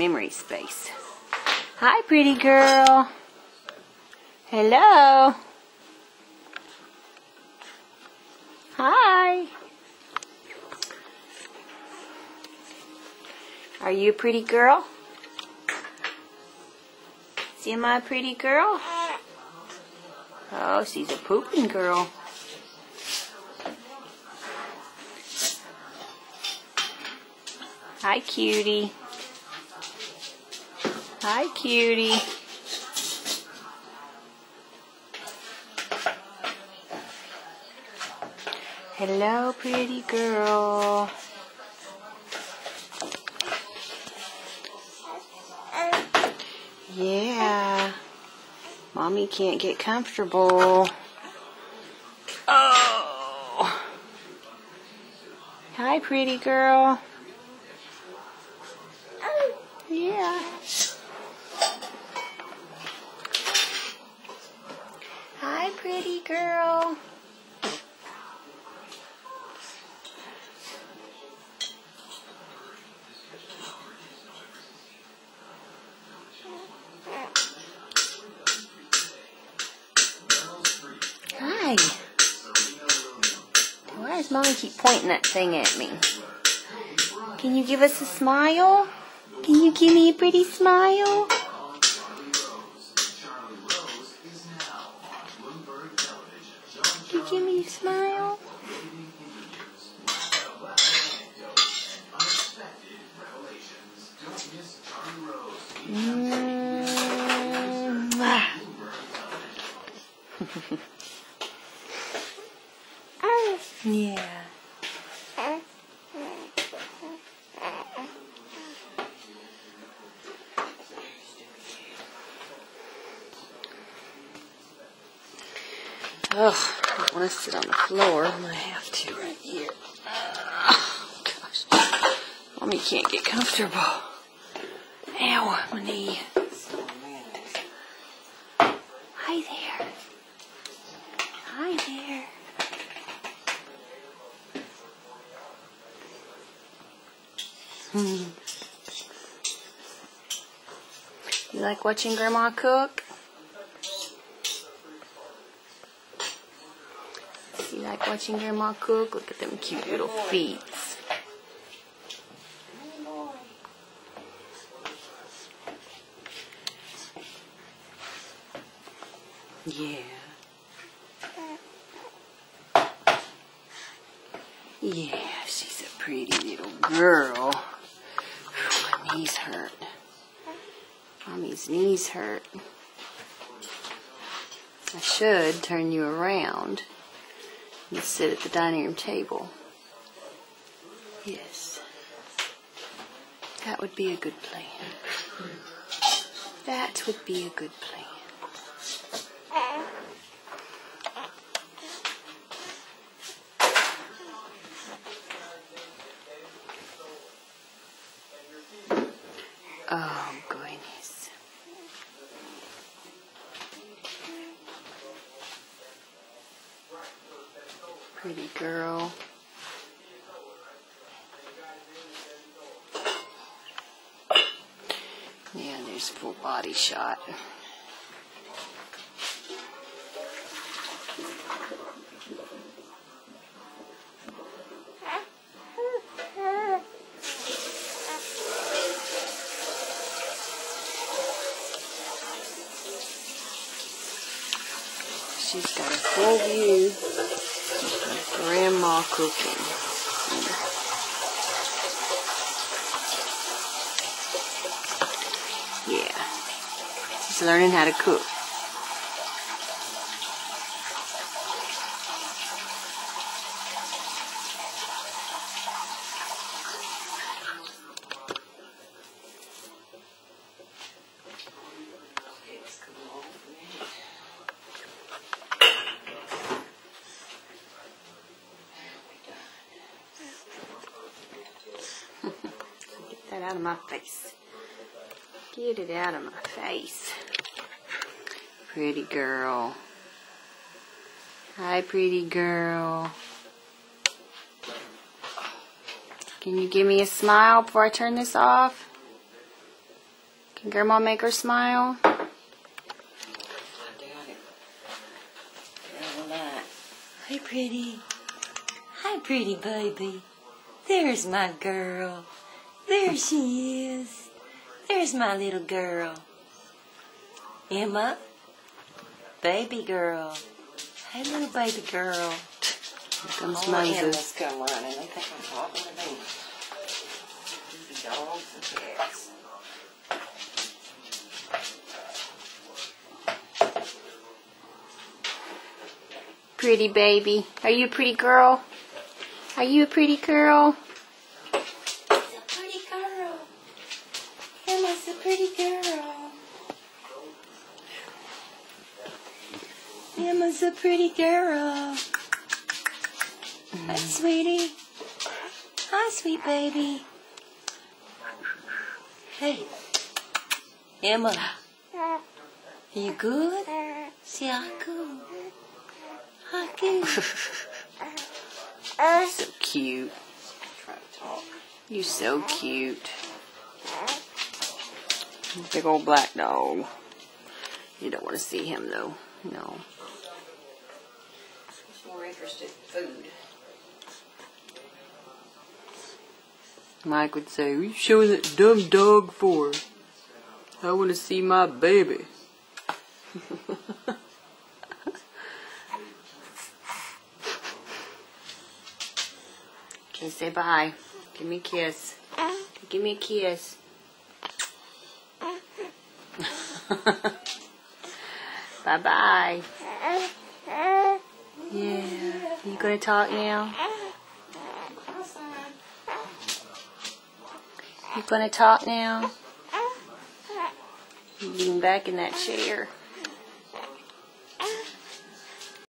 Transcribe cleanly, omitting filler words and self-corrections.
memory space. Hi, pretty girl. Hello. Hi. Are you a pretty girl? See, am I a pretty girl? Oh, she's a pooping girl. Hi, cutie. Hi, cutie. Hello, pretty girl. Yeah. Mommy can't get comfortable. Oh. Hi, pretty girl. Yeah. Hi, pretty girl. Hi. Why does Mommy keep pointing that thing at me? Can you give us a smile? Can you give me a pretty smile? Can you give me a smile? Yeah. Ugh, I don't want to sit on the floor. I'm going to have to right here. Oh, gosh. Mommy can't get comfortable. Ow, my knee. Hi there. Hi there. You like watching Grandma cook? You like watching Grandma cook? Look at them cute little feet. Yeah. Yeah, she's a pretty little girl. My knees hurt. Mommy's knees hurt. I should turn you around and sit at the dining room table. Yes. That would be a good plan. That would be a good plan. Oh, goodness. Pretty girl. Yeah, there's a full body shot. She's got a full view of Grandma cooking. Yeah, she's learning how to cook. Get that out of my face. Get it out of my face. Pretty girl. Hi, pretty girl. Can you give me a smile before I turn this off? Can Grandma make her smile? Hi, pretty. Hi, pretty baby. There's my girl. There she is. There's my little girl. Emma. Baby girl. Hey, little baby girl. Here comes All Moses. animals come running. They think I'm talking to them. Baby dogs and cats. Pretty baby. Are you a pretty girl? Are you a pretty girl? It's a pretty girl. Emma's a pretty girl. Emma's a pretty girl. Hi, sweetie. Hi, sweet baby. Hey. Emma. Are you good? See how good. How good. So cute. Try to talk. You so cute. Big old black dog. You don't want to see him though. No. He's more interested in food. Mike would say, "What are you showing that dumb dog for? I want to see my baby." Okay, say bye. Give me a kiss. Give me a kiss. Bye-bye. Yeah. You gonna talk now? You gonna talk now? You lean back in that chair.